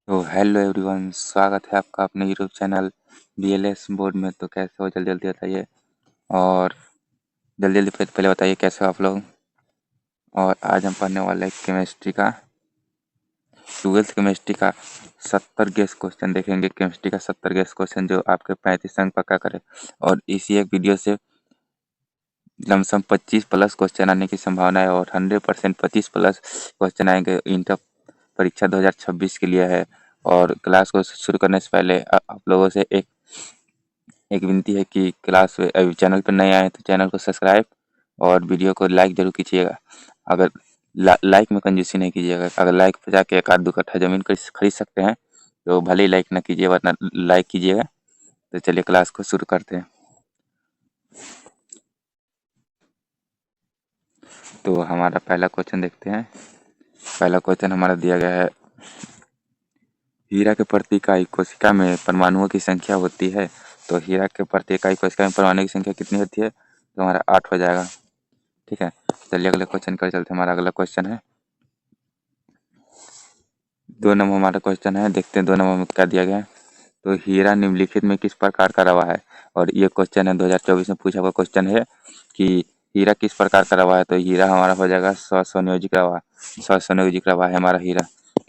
तो hello everyone, स्वागत है आपका अपने यूट्यूब चैनल बीएलएस बोर्ड में। तो कैसे हो, जल्दी जल्दी बताइए। और जल्दी जल्दी पहले बताइए कैसे हो आप लोग। और आज हम पढ़ने वाले हैं केमिस्ट्री का, 12th केमिस्ट्री का 70 गेस क्वेश्चन देखेंगे। केमिस्ट्री का 70 गेस क्वेश्चन जो आपके 35 अंक पक्का करे। और इसी एक वीडियो से लमसम 25 प्लस क्वेश्चन आने की संभावना है और 100% 25 प्लस क्वेश्चन आएंगे। इंटर परीक्षा 2026 के लिए है। और क्लास को शुरू करने से पहले आप लोगों से एक एक विनती है कि क्लास अभी चैनल पर नए आए तो चैनल को सब्सक्राइब और वीडियो को लाइक जरूर कीजिएगा। अगर लाइक में कंजूसी नहीं कीजिएगा। अगर लाइक पे जाके एक आध दो कट्ठा जमीन खरीद सकते हैं तो भले ही लाइक ना कीजिए, वरना लाइक कीजिएगा। तो चलिए क्लास को शुरू करते हैं। तो हमारा पहला क्वेश्चन देखते हैं। पहला क्वेश्चन हमारा दिया गया है, हीरा के प्रति इकाई कोशिका में परमाणुओं की संख्या होती है। तो हीरा के प्रति इकाई कोशिका में परमाणु की संख्या कितनी होती है? तो हमारा 8 हो जाएगा। ठीक है, चलिए अगले क्वेश्चन कर चलते हैं। हमारा अगला क्वेश्चन है 2 नंबर हमारा क्वेश्चन है। देखते हैं 2 नंबर में क्या दिया गया है। तो हीरा निम्नलिखित में किस प्रकार का रवा है? और ये क्वेश्चन है 2024 में पूछा हुआ क्वेश्चन है कि हीरा किस प्रकार का रवा है। तो हीरा हमारा हो जाएगा स्वसंयोजिक रवा। स्वसंयोजिक रवा है हमारा हीरा।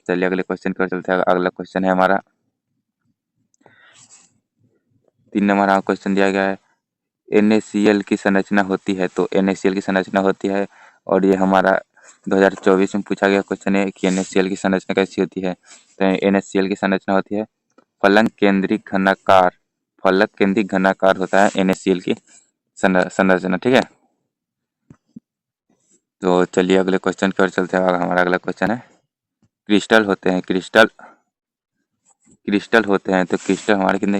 चलिए अगले क्वेश्चन कर चलते हैं। अगला क्वेश्चन है हमारा 3 नंबर हमारा क्वेश्चन दिया गया है, NaCl की संरचना होती है। तो NaCl की संरचना होती है और ये हमारा 2024 में पूछा गया क्वेश्चन है कि NaCl की संरचना कैसी होती है। तो NaCl की संरचना होती है फलक केंद्रिक घनाकार। फलक केंद्रिक घनाकार होता है NaCl की संरचना। ठीक है, तो चलिए अगले क्वेश्चन की ओर चलते हैं। हमारा अगला क्वेश्चन है, क्रिस्टल होते हैं। क्रिस्टल होते हैं तो क्रिस्टल हमारे कितने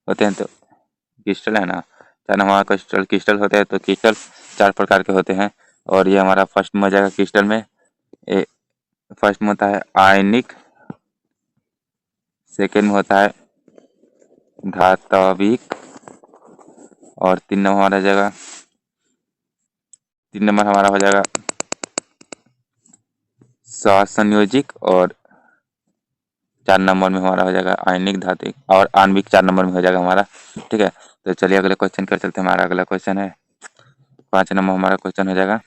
होते हैं? तो क्रिस्टल है ना, चार हमारा क्रिस्टल होते हैं। तो क्रिस्टल 4 प्रकार के होते हैं। और ये हमारा फर्स्ट में हो जाएगा क्रिस्टल में। फर्स्ट में होता है आयनिक, सेकेंड में होता है धात्विक, और 3 नंबर हमारा हो जाएगा 3 नंबर हमारा हो जाएगा सहसंयोजिक, और 4 नंबर में हमारा हो जाएगा आयनिक धात्विक, और आणविक 4 नंबर में हो जाएगा हमारा। ठीक है, तो चलिए अगले क्वेश्चन कर चलते हैं। हमारा अगला क्वेश्चन है 5 नंबर हमारा क्वेश्चन हो जाएगा,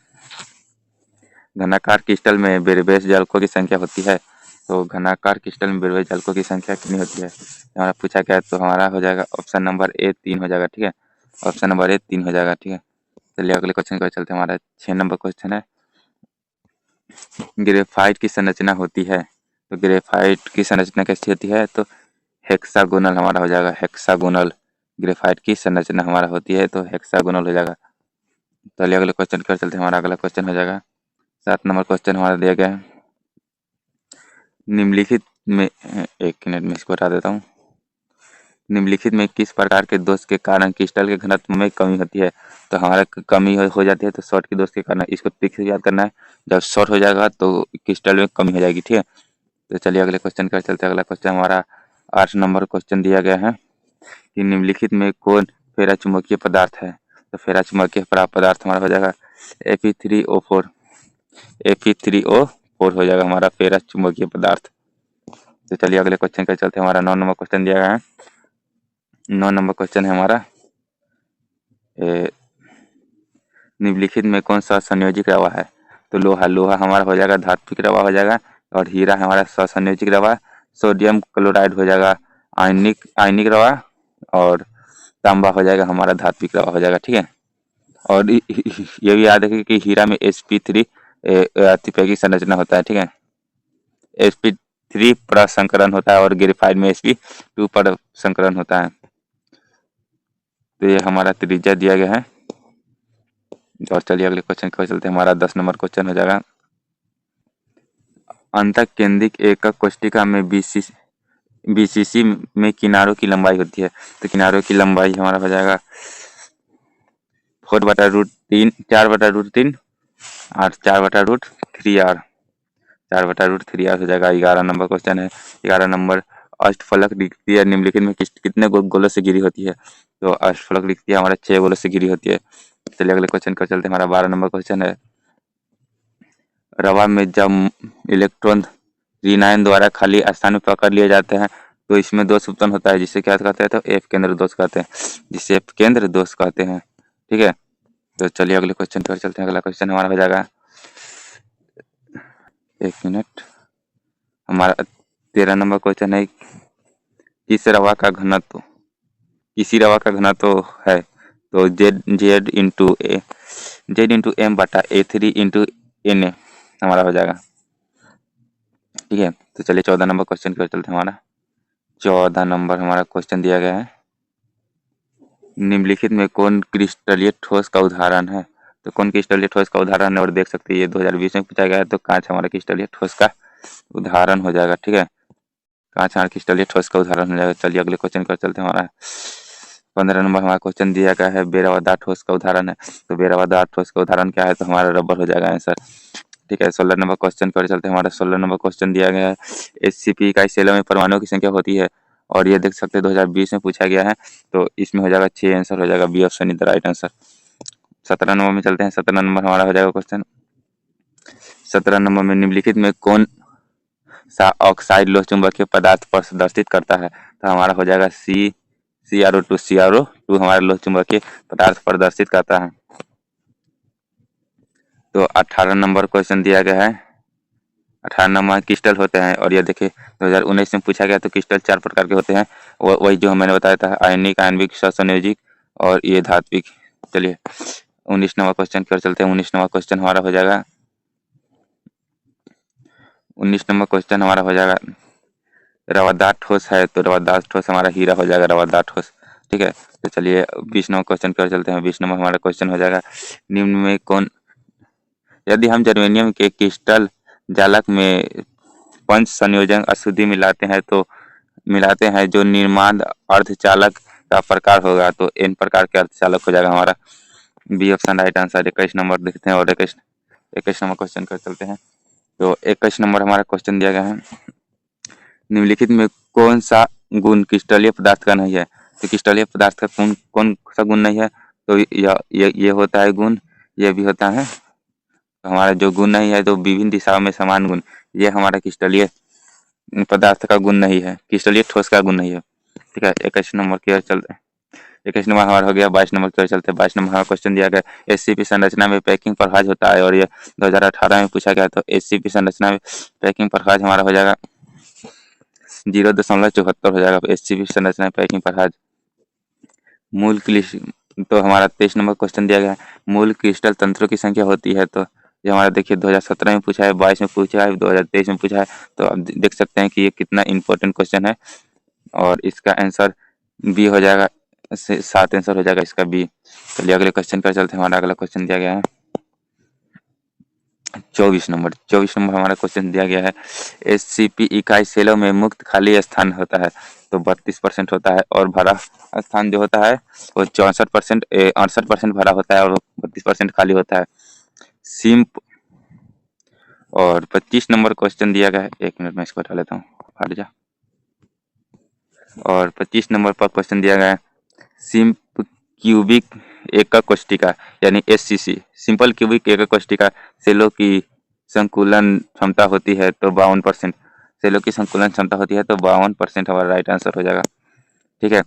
घनाकार क्रिस्टल में बेरबेस जालकों की संख्या होती है। तो घनाकार क्रिस्टल में बेरबेस जालकों की संख्या कितनी होती है हमारा पूछा गया है। तो हमारा हो जाएगा ऑप्शन नंबर ए 3 हो जाएगा। ठीक है, ऑप्शन नंबर ए 3 हो जाएगा। ठीक है, चलिए अगले क्वेश्चन पर चलते हैं। हमारा 6 नंबर क्वेश्चन है, ग्रेफाइट की संरचना होती है। तो ग्रेफाइट की संरचना कैसी होती है? तो हेक्सागोनल हमारा हो जाएगा। हेक्सागोनल ग्रेफाइट की संरचना हमारा होती है, तो हेक्सागोनल हो जाएगा। चलिए अगले क्वेश्चन पर चलते हैं। हमारा अगला क्वेश्चन हो जाएगा 7 नंबर क्वेश्चन हमारा दिया गया है, निम्नलिखित में, एक मिनट में इसको हटा देता हूँ। निम्नलिखित में किस प्रकार के दोष के कारण क्रिस्टल के घनत्व में कमी होती है? तो हमारा कमी हो जाती है तो शॉर्ट के दोष के कारण। इसको ट्रिक से याद करना है, जब शॉर्ट हो जाएगा तो क्रिस्टल में कमी हो जाएगी। ठीक है, तो चलिए अगले क्वेश्चन कर चलते हैं। अगला क्वेश्चन हमारा 8 नंबर क्वेश्चन दिया गया है कि निम्नलिखित में कौन फेरा चुंबकीय पदार्थ है? तो फेरा चुंबकीय पदार्थ हमारा हो जाएगा Fe3O4। Fe3O4 हो जाएगा हमारा फेरा चुंबकीय पदार्थ। तो चलिए अगले क्वेश्चन कर चलते हैं। हमारा 9 नंबर क्वेश्चन दिया गया है। 9 नंबर क्वेश्चन है हमारा, निम्नलिखित में कौन सा संयोजित रवा है? तो लोहा हमारा हो जाएगा धात्विक रवा हो जाएगा, और हीरा हमारा संयोजिक रवा। सोडियम क्लोराइड हो जाएगा आयनिक रवा, और तांबा हो जाएगा हमारा धात्विक रवा हो जाएगा। ठीक है, और ये भी याद रखिए कि हीरा में sp3 अतिपैकी संरचना होता है। ठीक है, sp3 प्रसंकरण होता है और ग्रेफाइट में sp2 प्रसंकरण होता है। तो ये हमारा त्रिज्या दिया गया है। और चलिए अगले क्वेश्चन को चलते हैं। हमारा 10 नंबर क्वेश्चन हो जाएगा, अंतः केंद्रिक एकक कोष्टिका में बीसीसी में किनारों की लंबाई होती है। तो किनारों की लंबाई हमारा हो जाएगा 4/√3, 4/√3 और 4/√3r, 4/√3r हो जाएगा। 11 नंबर क्वेश्चन है। 11 नंबर, अष्टफलक रिक्तियाँ निम्नलिखित में कितने गोलों से घिरी होती है? तो अष्टफलक रिक्तियाँ हमारा 6 गोलों से घिरी होती है। चलिए अगले क्वेश्चन को चलते हैं। हमारा 12 नंबर क्वेश्चन है, रवा में जब इलेक्ट्रॉन ऋणायन द्वारा खाली स्थान में पकड़ लिए जाते हैं तो इसमें दोष उत्पन्न होता है, जिसे क्या कहते हैं, तो एफ केंद्र दोष कहते हैं, जिसे एफ केंद्र दोष कहते हैं। ठीक है, तो चलिए अगले क्वेश्चन पर चलते हैं। अगला क्वेश्चन हमारा हो जाएगा, एक मिनट, हमारा 13 नंबर क्वेश्चन है, किस रवा का घनत्व, किसी रवा का घनत्व है, तो जेड इंटू एम बटा A3 इंटू एन हमारा हो जाएगा। ठीक है, तो चलिए 14 नंबर क्वेश्चन पर चलते हैं। हमारा 14 नंबर हमारा क्वेश्चन दिया गया है, निम्नलिखित में कौन क्रिस्टलीय ठोस का उदाहरण है, तो कौन क्रिस्टलीय ठोस का उदाहरण है, और देख सकते हैं ये 2020 में पूछा गया है, तो कांच हमारा क्रिस्टलीय ठोस का उदाहरण हो जाएगा। ठीक है, कांच हमारा क्रिस्टलीय ठोस का उदाहरण हो जाएगा। चलिए अगले क्वेश्चन पर चलते हैं। हमारा 15 नंबर हमारा क्वेश्चन दिया गया है, बेरावदार ठोस का उदाहरण है, तो बेरावदार ठोस का उदाहरण क्या है, तो हमारा रबर हो जाएगा आंसर। ठीक है, 16 नंबर क्वेश्चन पर चलते हैं। हमारा 16 नंबर क्वेश्चन दिया गया है, SCP इकाई सेलों में परमाणुओं की संख्या होती है, और ये देख सकते हैं 2020 में पूछा गया है, तो इसमें हो जाएगा 6 आंसर हो जाएगा, B option is the right answer. 17 number में चलते हैं। 17 नंबर हमारा हो जाएगा क्वेश्चन, 17 नंबर में निम्नलिखित में कौन सा ऑक्साइड लोह चुंबकीय पदार्थ प्रदर्शित करता है, तो हमारा हो जाएगा CrO2 हमारा लोह चुंबकीय पदार्थ प्रदर्शित करता है। तो 18 नंबर क्वेश्चन दिया गया है, 18 नंबर क्रिस्टल होते हैं, और ये देखिए 2019 में पूछा गया, तो क्रिस्टल 4 प्रकार के होते हैं, वही जो मैंने बताया था, आयनिक, आणविक, सहसंयोजिक और ये धात्विक। चलिए 19 नंबर क्वेश्चन पर चलते हैं। 19 नंबर क्वेश्चन हमारा हो जाएगा, 19 नंबर क्वेश्चन हमारा हो जाएगा, रवादार ठोस है, तो रवादार ठोस हमारा हीरा हो जाएगा, रवादार ठोस। ठीक है, तो चलिए 20 नंबर क्वेश्चन पर चलते हैं। 20 नंबर हमारा क्वेश्चन हो जाएगा, निम्न में कौन, यदि हम जर्मेनियम के क्रिस्टल जालक में पंच संयोजन अशुद्धि मिलाते हैं जो निर्माण अर्धचालक का प्रकार होगा, तो एन प्रकार के अर्धचालक हो जाएगा हमारा, B option right answer. 21 number देखते हैं, और 21 नंबर क्वेश्चन कर चलते हैं। तो 21 नंबर हमारा क्वेश्चन दिया गया है, निम्नलिखित में कौन सा गुण क्रिस्टलीय पदार्थ का नहीं है, तो क्रिस्टलीय पदार्थ का कौन कौन सा गुण नहीं है, तो ये होता है गुण, ये भी होता है, तो हमारा जो गुण नहीं है, तो विभिन्न दिशाओं में समान गुण, ये हमारा क्रिस्टलीय पदार्थ का गुण नहीं है, क्रिस्टलीय ठोस का गुण नहीं है। ठीक है, 21 नंबर की ओर चलते हैं। 21 नंबर हमारा हो गया। 22 नंबर की ओर चलते हैं। 22 नंबर हमारा क्वेश्चन दिया गया, SCP संरचना में पैकिंग प्रकाश होता है, और ये 2018 में पूछा गया, तो SCP संरचना में पैकिंग प्रकाश हमारा हो जाएगा 0.74 हो जाएगा, SCP संरचना में पैकिंग प्रकाश। मूल तो हमारा 23 नंबर क्वेश्चन दिया गया है, मूल क्रिस्टल तंत्रों की संख्या होती है, तो ये हमारा देखिए 2017 में पूछा है, 22 में पूछा है, 2023 में पूछा है, तो आप देख सकते हैं कि ये कितना इंपॉर्टेंट क्वेश्चन है, और इसका आंसर बी हो जाएगा, 7 आंसर हो जाएगा इसका बी। चलिए अगले क्वेश्चन पर चलते हैं। हमारा अगला क्वेश्चन दिया गया है 24 नंबर। 24 नंबर हमारा क्वेश्चन दिया गया है, SCP इकाई सेलों में मुक्त खाली स्थान होता है, तो 32% होता है, और भरा स्थान जो होता है वो 68% भरा होता है, और 32% खाली होता है। सिंप और 25 नंबर क्वेश्चन दिया गया है, एक मिनट में इसको हटा लेता हूँ, हट जा। और 25 नंबर पर क्वेश्चन दिया गया है, सिंप क्यूबिक एकक कोष्टिका यानी SCC, सिंपल क्यूबिक एकक कोष्टिका सेलों की संकुलन क्षमता होती है, तो 52%, सेलों की संकुलन क्षमता होती है, तो 52% हमारा राइट आंसर हो जाएगा। ठीक है,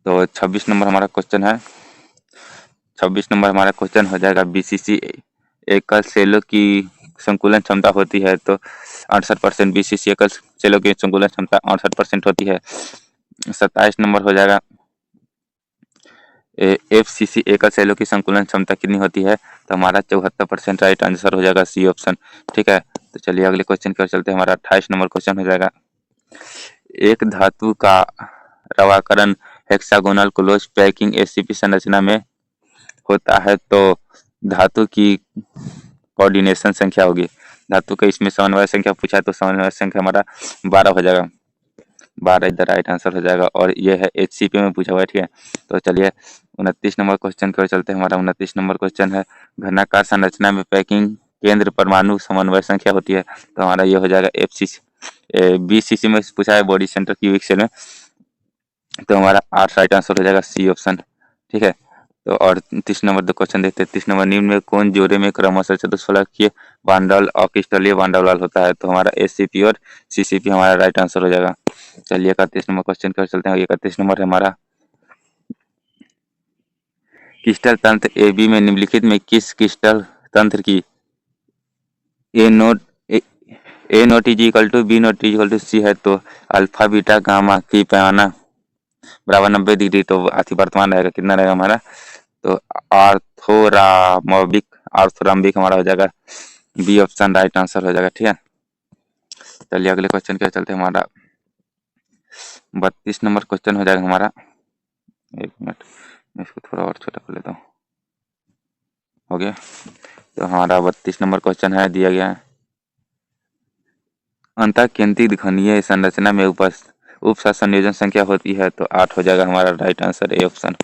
तो 26 नंबर हमारा क्वेश्चन है, 26 नंबर हमारा क्वेश्चन हो जाएगा, BCC एकल सेलों की संकुलन क्षमता होती है, तो 68%, BCC एकल सेलों की संकुलन क्षमता 68% होती है। 27 नंबर हो जाएगा, FCC एकल सेलों की संकुलन क्षमता कितनी होती है, तो हमारा 74% राइट आंसर हो जाएगा, सी ऑप्शन। ठीक है, तो चलिए अगले क्वेश्चन की ओर चलते हैं। हमारा 28 नंबर क्वेश्चन हो जाएगा, एक धातु का रवाकरण हेक्सागोनल क्लोज पैकिंग SCP संरचना में होता है, तो धातु की कोऑर्डिनेशन संख्या होगी, धातु का इसमें समन्वय संख्या पूछा है, तो समन्वय संख्या हमारा 12 हो जाएगा, 12 इधर राइट आंसर हो जाएगा, और ये है HCP में पूछा हुआ है। ठीक है, तो चलिए 29 नंबर क्वेश्चन की ओर चलते हैं। हमारा 29 नंबर क्वेश्चन है, घनाकार संरचना में पैकिंग केंद्र परमाणु समन्वय संख्या होती है, तो हमारा ये हो जाएगा BCC में पूछा है, बॉडी सेंटर क्यूबिक सेल में, तो हमारा 8 राइट आंसर हो जाएगा, सी ऑप्शन। ठीक है, तो और 30 नंबर दो क्वेश्चन देखते हैं। 30 नंबर, निम्न में कौन जोड़े में क्रमशः चतुष्फलकीय वानडल और क्रिस्टलीय वानडल होता है? तो हमारा एससीपी और सीसीपी हमारा राइट आंसर हो जाएगा। चलिए 31 नंबर क्वेश्चन कर चलते हैं। 31 नंबर है हमारा, क्रिस्टल तंत्र ए बी में निम्नलिखित में किस क्रिस्टल तंत्र की A not A not is equal to B not is equal to C है? तो अल्फा बीटा गामा की पैमाना बराबर 90 डिग्री, तो अति वर्तमान रहेगा, कितना रहेगा हमारा? तो आर्थोराम्बिक आर्थोराम्बिक हमारा हो जाएगा, बी ऑप्शन राइट आंसर हो जाएगा। ठीक है, चलिए अगले क्वेश्चन क्या चलते हैं। हमारा 32 नंबर क्वेश्चन हो जाएगा हमारा। एक मिनट, मैं इसको थोड़ा और छोटा कर लेता हूँ। हो गया। तो हमारा 32 नंबर क्वेश्चन है, दिया गया है, अंतः केंद्रित घनीय संरचना में उपसा संयोजन संख्या होती है? तो 8 हो जाएगा हमारा राइट आंसर, ए ऑप्शन।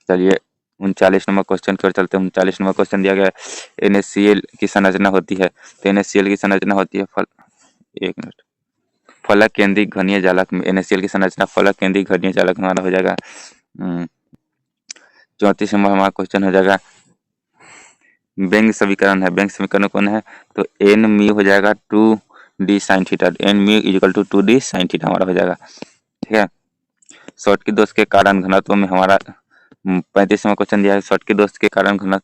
चलिए 39 नंबर क्वेश्चन की ओर चलते हैं। 39 नंबर क्वेश्चन दिया गया है, NaCl की संरचना होती है? तो NaCl की संरचना होती है एक मिनट, फलक केंद्रित घनीय जालक में NaCl की संरचना फलक केंद्रित घनीय जालक हमारा हो जाएगा। 34 नंबर हमारा क्वेश्चन हो जाएगा, व्यंग समीकरण है, व्यंग समीकरण कौन है? तो एन म्यू हो जाएगा 2d sine theta, N mu equal to 2d sine theta हमारा हो जाएगा। ठीक है, शॉर्टकी दोष के कारण घनत्व में हमारा 35वां क्वेश्चन दिया है, शॉर्टकी दोष के कारण घनत्व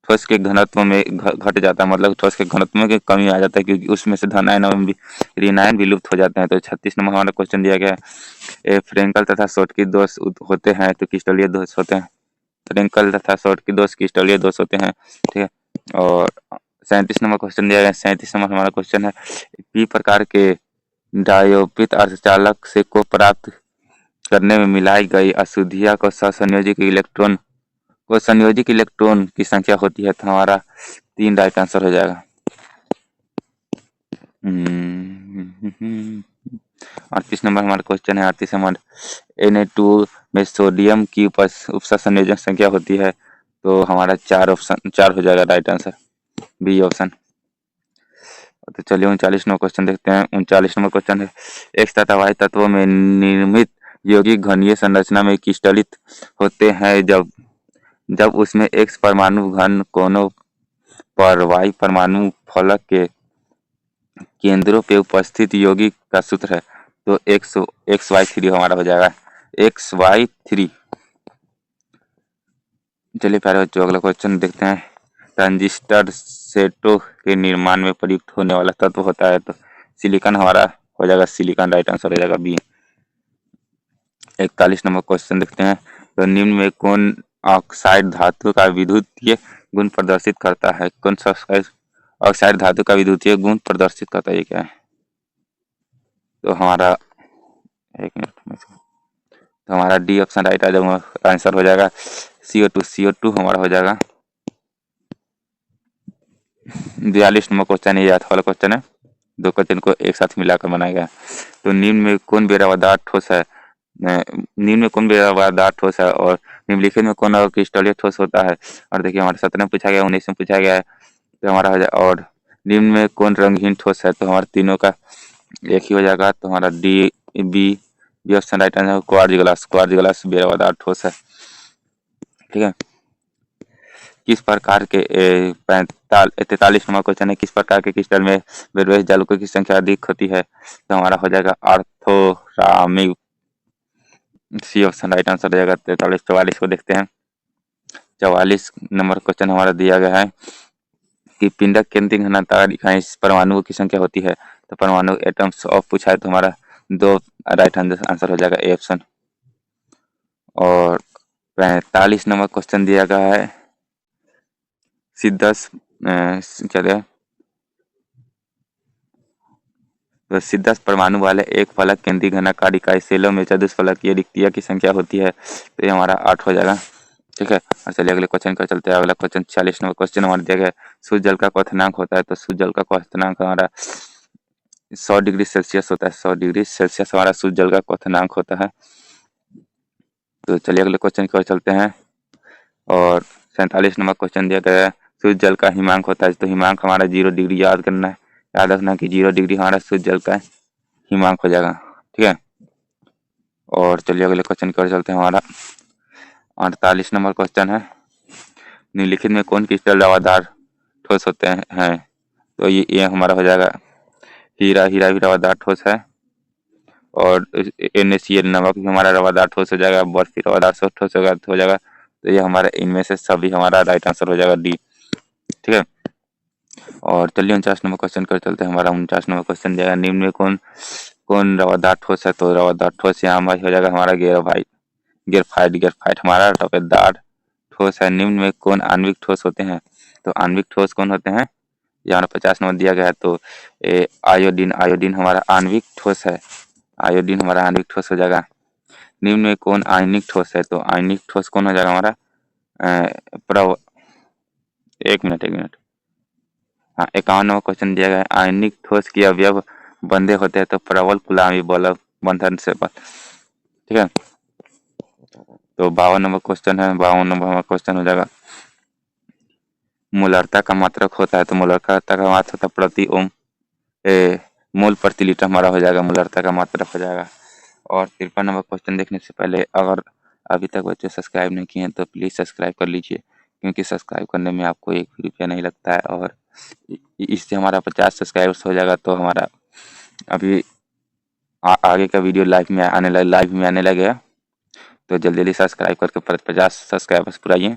ठोस के घनत्व में घट जाता है, मतलब ठोस के घनत्व में कमी आ जाता है, क्योंकि उसमें से धन आयन और ऋण आयन विलुप्त हो जाते हैं। तो 36 नंबर हमारा क्वेश्चन दिया गया है, फ्रेंकल तथा शॉर्टकी दोष होते हैं तो क्रिस्टलीय दोष होते हैं। फ्रेंकल तथा शॉर्टकी दोष क्रिस्टलीय दोष होते हैं। ठीक है, और 37 नंबर क्वेश्चन दिया गया है। 37 नंबर हमारा क्वेश्चन है, पी प्रकार के डायोपित अर्धचालक से को प्राप्त करने में मिलाई गई अशुद्धियां को संयोजित इलेक्ट्रॉन की संख्या होती है? तो हमारा 3 राइट आंसर हो जाएगा। 38 नंबर हमारा क्वेश्चन है। 38 नंबर, Na2 में सोडियम की उपसा संयोजन संख्या होती है? तो हमारा 4 हो जाएगा राइट आंसर, बी ऑप्शन। तो चलिए 39 नंबर क्वेश्चन देखते हैं। 39 नंबर क्वेश्चन है, एक्स तथा वाई तत्वों में निर्मित यौगिक घनीय संरचना में क्रिस्टलित होते हैं जब उसमें एक्स परमाणु घन कोनों पर वाई परमाणु फलक के केंद्रों पे उपस्थित यौगिक का सूत्र है? तो XY3 हमारा हो जाएगा, XY3। चलिए प्यारे बच्चों अगला क्वेश्चन देखते हैं। ट्रांजिस्टर सेटों के निर्माण में प्रयुक्त होने वाला तत्व होता है? तो सिलिकॉन हमारा हो जाएगा, सिलिकॉन राइट आंसर हो जाएगा, बी। 41 नंबर क्वेश्चन देखते हैं। तो निम्न में कौन ऑक्साइड धातु का विद्युतीय गुण प्रदर्शित करता है? कौन सा ऑक्साइड धातु का विद्युतीय गुण प्रदर्शित करता है, ये क्या है? तो हमारा एक मिनट, तो हमारा डी ऑप्शन राइट आंसर हो जाएगा, CO2 हमारा हो जाएगा। 42 नंबर क्वेश्चन, ये वाला क्वेश्चन है, दो क्वेश्चन को एक साथ मिलाकर बनाया गया। तो निम्न में कौन बेरावदार ठोस है? निम्न में कौन बेरावदार ठोस है और निम्नलिखित में कौन क्रिस्टलीय ठोस होता है? और देखिए हमारे 17 में पूछा गया, 19 में पूछा गया है, तो हमारा हो जाए। और निम्न में कौन रंगहीन ठोस है? तो हमारे तीनों का एक ही हो जाएगा, तो हमारा B option right answer, quartz glass बेरावदार ठोस है। ठीक है, किस प्रकार के 43 नंबर क्वेश्चन है, किस प्रकार के क्रिस्टल में बेरवेज जालकों की संख्या अधिक होती है? तो हमारा हो जाएगा आर्थोरामिक, सी ऑप्शन राइट आंसर हो जाएगा। 44 को देखते हैं। 44 नंबर क्वेश्चन हमारा दिया गया है कि पिंडक केंद्रीय घनत्व इकाई परमाणुओं की संख्या होती है? तो परमाणु एटम्स ऑफ पूछा है, तो हमारा 2 राइट आंसर हो जाएगा, ए ऑप्शन। और 45 नंबर क्वेश्चन दिया गया है, सिद्धस परमाणु वाले एक फलक केंद्रीय घनाकार इकाई सेलों में चतुष्फलकीय रिक्तियां की संख्या होती है? तो ये हमारा 8 हो जाएगा। ठीक है, और चलिए अगले क्वेश्चन का चलते हैं। अगला क्वेश्चन 46 नंबर क्वेश्चन हमारा दिया गया, शुद्ध जल का क्वथनांक होता है? तो शुद्ध जल का क्वथनांक हमारा 100 डिग्री सेल्सियस होता है, 100 डिग्री सेल्सियस हमारा शुद्ध जल का क्वथनांक होता है। तो चलिए अगले क्वेश्चन की ओर चलते हैं। और 47 नंबर क्वेश्चन दिया गया है, शुद्ध जल का हिमांक होता है? तो हिमांक हमारा 0 डिग्री, याद करना है, याद रखना कि 0 डिग्री हमारा शुद्ध जल का हिमांक हो जाएगा। ठीक है, और चलिए अगले क्वेश्चन की ओर चलते हैं। हमारा 48 नंबर क्वेश्चन है, निम्नलिखित में कौन क्रिस्टल रवादार ठोस होते हैं? तो ये हमारा हो जाएगा हीरा। हीरा भी रवादार ठोस है। और NaCl नमक भी हमारा रवादार ठोस हो जाएगा। बर्फ भी रवादार ठोस हो जाएगा। तो ये हमारा इनमें से सभी हमारा राइट आंसर हो जाएगा डी। ठीक है। और चलिए 49 नंबर क्वेश्चन कर चलते हैं। हमारा 49 नंबर क्वेश्चन जाएगा, निम्न में कौन कौन रवादार ठोस है? तो रवादार ठोस यहाँ हो जाएगा हमारा ग्रेफाइट। ग्रेफाइट हमारा रवेदार ठोस है। निम्न में कौन आणविक ठोस होते हैं? तो आणविक ठोस कौन होते हैं? यहाँ 50 नंबर दिया गया है। तो आयोडीन। आयोडीन हमारा आणविक ठोस है। आयोडीन हमारा आणविक ठोस हो जाएगा। निम्न में कौन आयनिक ठोस है? तो आयनिक ठोस कौन हो जाएगा हमारा? एक मिनट। हाँ, 51 नंबर क्वेश्चन दिया गया है, आयनिक ठोस के अवयव बंधे होते हैं। तो प्रबल कुलामी बल बंधन से ठीक है। तो 52 नंबर क्वेश्चन है। 52 नंबर क्वेश्चन हो जाएगा, मोलरता का मात्रक होता है। तो मोलरता का मात्रक होता है प्रति ओम मोल प्रति लीटर हमारा हो जाएगा, मोलरता का मात्रक हो जाएगा। और 53 नंबर क्वेश्चन देखने से पहले अगर अभी तक बच्चे सब्सक्राइब नहीं किए हैं तो प्लीज़ सब्सक्राइब कर लीजिए, क्योंकि सब्सक्राइब करने में आपको 1 भी रुपया नहीं लगता है। और इससे हमारा 50 सब्सक्राइबर्स हो जाएगा तो हमारा अभी आगे का वीडियो लाइव में आने लगेगा। तो जल्दी जल्दी सब्सक्राइब करके 50 सब्सक्राइबर्स पुराइए।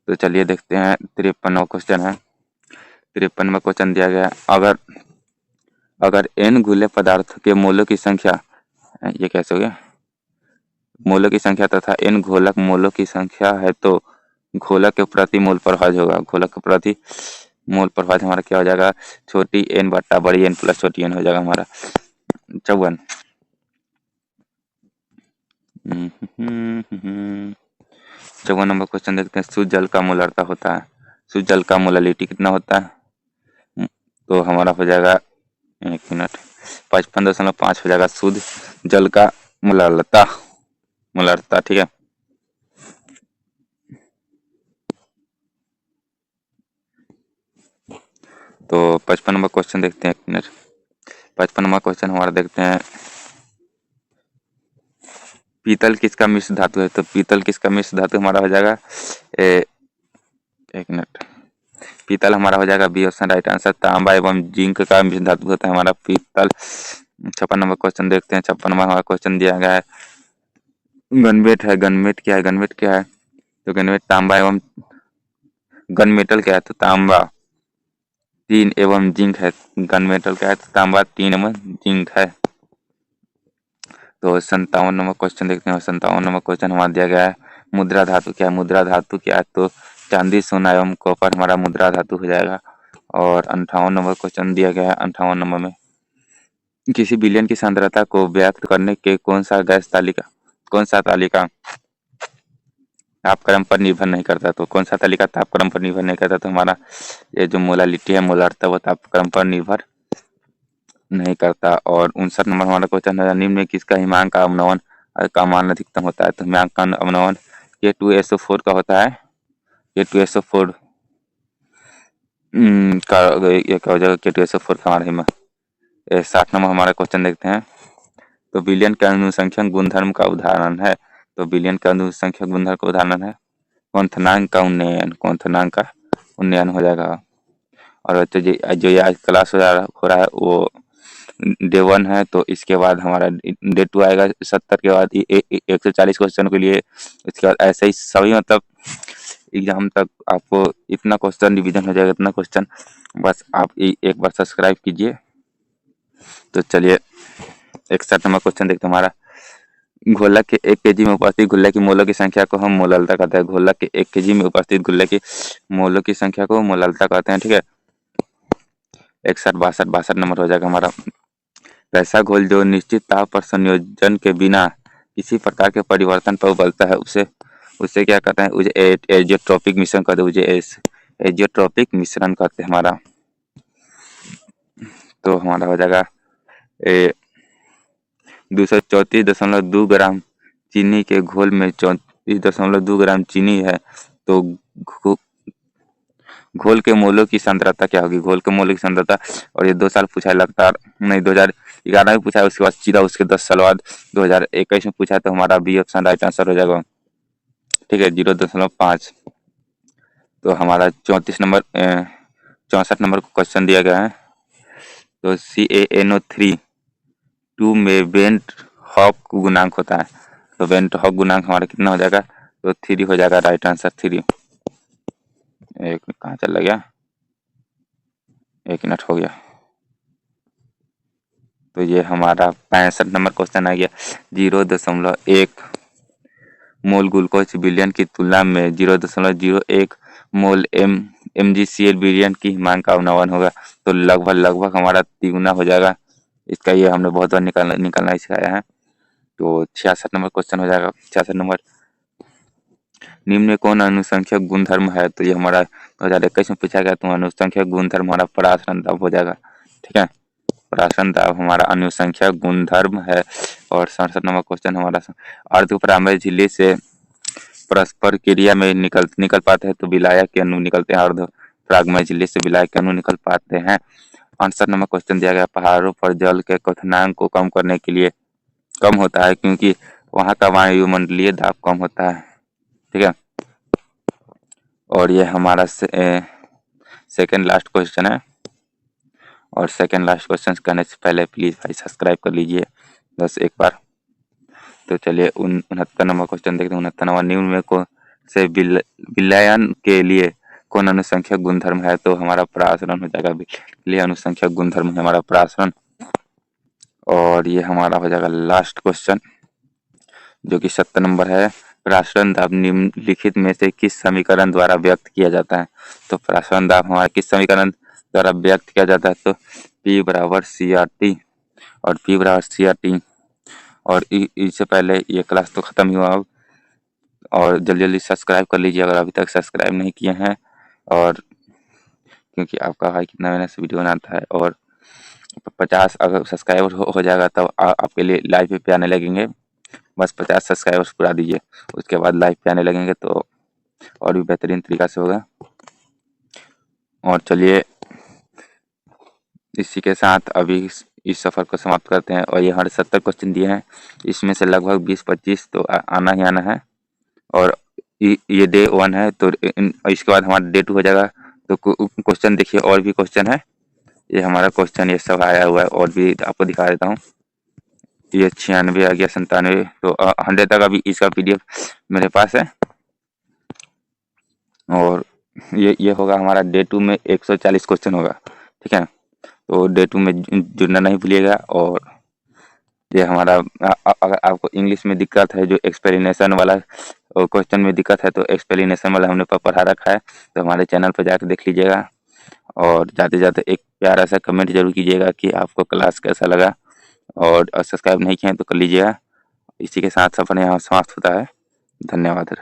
तो चलिए देखते हैं 53वां क्वेश्चन है। 53वां क्वेश्चन दिया गया, अगर n गोलीय पदार्थ के मोलों की संख्या, ये कैसे हो गया, मोलों की संख्या तथा n घोलक मोलों की संख्या है तो घोलक के प्रति मोल प्रभाव होगा। घोलक के प्रति मोल प्रभाव हमारा क्या हो जाएगा? छोटी n बट्टा बड़ी n प्लस छोटी n हो जाएगा हमारा 54। 54 नंबर क्वेश्चन देखते हैं, शुद्ध जल का मोलरता होता है। शुद्ध जल का मोलालिटी कितना होता है? तो हमारा हो जाएगा 55.5 हो जाएगा शुद्ध जल का मोलालता। ठीक है। तो 55 नंबर क्वेश्चन देखते हैं। 55 नंबर क्वेश्चन हमारा देखते हैं, पीतल किसका मिश्र धातु है? तो पीतल किसका मिश्र धातु हमारा हो जाएगा? एक मिनट। पीतल हमारा हो जाएगा बी ऑप्शन राइट आंसर। तांबा एवं जिंक का मिश्र धातु होता है हमारा पीतल। 56 नंबर क्वेश्चन देखते हैं। 56 नंबर हमारा क्वेश्चन दिया गया है, गनमेट है। गनमेट क्या है? गनमेट क्या है? तो गनमेट तांबा एवं गनमेटल क्या है? तो तांबा टीन एवं जिंक है। गनमेटल क्या है? तो तांबा टीन एवं जिंक है। तो 57 नंबर क्वेश्चन देखते हैं। 57 नंबर क्वेश्चन हमारा दिया गया है, मुद्रा धातु क्या है? मुद्रा धातु क्या है? तो चांदी सोना एवं कॉपर हमारा मुद्रा धातु हो जाएगा। और 58 नंबर क्वेश्चन दिया गया है। 58 नंबर में, किसी विलयन की सांद्रता को व्यक्त करने के कौन सा तालिका तापक्रम पर निर्भर नहीं करता? तो कौन सा तालिका तापक्रम पर निर्भर नहीं करता? तो हमारा ये जो मोलालिटी है, मोलारता, वो तापक्रम पर निर्भर नहीं करता। और 59 नंबर हमारा क्वेश्चन है, निम्न में किसका हिमांक का अवनमन का मान अधिकतम होता है? तो हिमांक का अवनमन K2SO4 का होता है। K2SO4 का ये क्या हो जाएगा? K2SO4 का हमारा हिमांक। 60 नंबर हमारा क्वेश्चन देखते हैं, तो विलयन के अनुसंख्यक गुणधर्म का उदाहरण है। तो विलयन के अनुसंख्यक गुणधर्म का उदाहरण है क्वथनांक का उन्नयन। क्वथनांक का उन्नयन हो जाएगा। और बच्चे जो ये आज क्लास हो रहा है वो डे 1 है। तो इसके बाद हमारा डे 2 आएगा 70 के बाद 140 क्वेश्चन के लिए। इसके बाद ऐसे ही सभी मतलब एग्जाम तक आपको इतना क्वेश्चन रिवीजन हो जाएगा, इतना क्वेश्चन। बस आप एक बार सब्सक्राइब कीजिए। तो चलिए 61 नंबर क्वेश्चन देखते हैं हमारा, घोलक के 1 kg में उपस्थित गुल्ले की मोलों की संख्या को हम मोललता कहते हैं। घोलक के 1 kg में उपस्थित गुल्ले की मोलों की संख्या को मोललता कहते हैं। ठीक है। 61 62 नंबर हो जाएगा हमारा, ऐसा घोल जो निश्चित ताप पर संयोजन के बिना किसी प्रकार के परिवर्तन पर उबलता है उसे क्या कहते हैं? उसे एजियोट्रोपिक मिश्रण कहते हैं। उसे एजियोट्रोपिक मिश्रण कहते हैं हमारा। तो हमारा हो जाएगा 234.2 ग्राम चीनी के घोल में 34.2 ग्राम चीनी है। तो घोल के मोलों की सांद्रता क्या होगी? घोल के मोलों की सांद्रता, और ये 2 साल पूछा है लगातार, नहीं 2011 में पूछा है, उसके बाद सीधा उसके 10 साल बाद 2021 में पूछा है। तो हमारा बी ऑप्शन राइट आंसर हो जाएगा। ठीक है, 0.5। तो हमारा 64 नंबर को क्वेश्चन दिया गया है। तो CaNO3 2 में बेंट हॉफ गुणांक होता है। तो बेंट हॉफ गुणांक हमारा कितना हो जाएगा? तो 3 हो जाएगा, राइट आंसर 3। एक कहाँ चला गया, 1 मिनट हो गया। तो ये हमारा 65 नंबर क्वेश्चन आ गया। 0.1 मोल ग्लूकोज विलयन की तुलना में 0.01 मोल MgCl विलयन की मांग का अनुमान होगा। तो लगभग हमारा 3 हो जाएगा। इसका ये हमने बहुत बार निकालना सिखाया है। तो 66 नंबर क्वेश्चन हो जाएगा। 66 नंबर, निम्न में कौन अनुसंख्यक गुणधर्म है? तो ये हमारा 2021 में पूछा गया। तो अनुसंख्यक गुणधर्म हमारा परासरण दाब हो जाएगा। ठीक है, परासरण दाब हमारा अनुसंख्यक गुणधर्म है। और 67 नंबर क्वेश्चन हमारा, अर्धपरागमय झिल्ली से परस्पर क्रिया में निकल पाते हैं तो विलायक के अणु निकलते हैं। अर्धपरागमय झिल्ली से विलायक के अणु निकल पाते हैं। 68 नंबर क्वेश्चन दिया गया, पहाड़ों पर जल के क्वथनांक को कम करने के लिए कम होता है क्योंकि वहां का वायुमंडलीय दाब कम होता है। ठीक है, और ये हमारा सेकेंड लास्ट क्वेश्चन है। और सेकेंड लास्ट क्वेश्चन करने से पहले प्लीज भाई सब्सक्राइब कर लीजिए बस एक बार। तो चलिए 69 नंबर क्वेश्चन देखते हैं। 69 नंबर, निम्न में को से विलयन के लिए कौन अनुसंख्यक गुणधर्म है? तो हमारा परासरण हो जाएगा। विलय अनुसंख्यक गुणधर्म है हमारा परासरण। और ये हमारा हो जाएगा लास्ट क्वेश्चन जो कि 70 नंबर है। परासरण दाब निम्नलिखित में से किस समीकरण द्वारा व्यक्त किया जाता है? तो परासरण दाब हमारा किस समीकरण द्वारा व्यक्त किया जाता है? तो P बराबर CRT और P बराबर CRT। और इससे पहले ये क्लास तो खत्म ही हुआ अब, और जल्दी जल्दी सब्सक्राइब कर लीजिए अगर अभी तक सब्सक्राइब नहीं किए हैं। और क्योंकि आपका भाई कितना मेहनत से वीडियो बनाता है, और 50 अगर सब्सक्राइबर हो जाएगा तब आपके लिए लाइव पे आने लगेंगे। बस 50 सब्सक्राइबर्स पूरा दीजिए, उसके बाद लाइव पे आने लगेंगे तो और भी बेहतरीन तरीका से होगा। और चलिए इसी के साथ अभी इस सफ़र को समाप्त करते हैं। और ये हमारे 70 क्वेश्चन दिए हैं, इसमें से लगभग 20-25 तो आना ही आना है। और ये डे 1 है, तो इसके बाद हमारा डे 2 हो जाएगा। तो क्वेश्चन देखिए, और भी क्वेश्चन है। ये हमारा क्वेश्चन ये सब आया हुआ है, और भी आपको दिखा देता हूँ। ये 96 आ गया, 97, तो 100 तक अभी इसका PDF मेरे पास है। और ये होगा हमारा डे 2 में 140 क्वेश्चन होगा। ठीक है, तो डे 2 में जुड़ना नहीं भूलिएगा। और ये हमारा अगर आपको इंग्लिश में दिक्कत है, जो एक्सप्लेनेशन वाला क्वेश्चन में दिक्कत है, तो एक्सप्लेनेशन वाला हमने पढ़ा रखा है, तो हमारे चैनल पर जाकर देख लीजिएगा। और जाते जाते एक प्यारा सा कमेंट जरूर कीजिएगा कि आपको क्लास कैसा लगा। और सब्सक्राइब नहीं किए हैं तो कर लीजिएगा। इसी के साथ सफर यहाँ समाप्त होता है। धन्यवाद।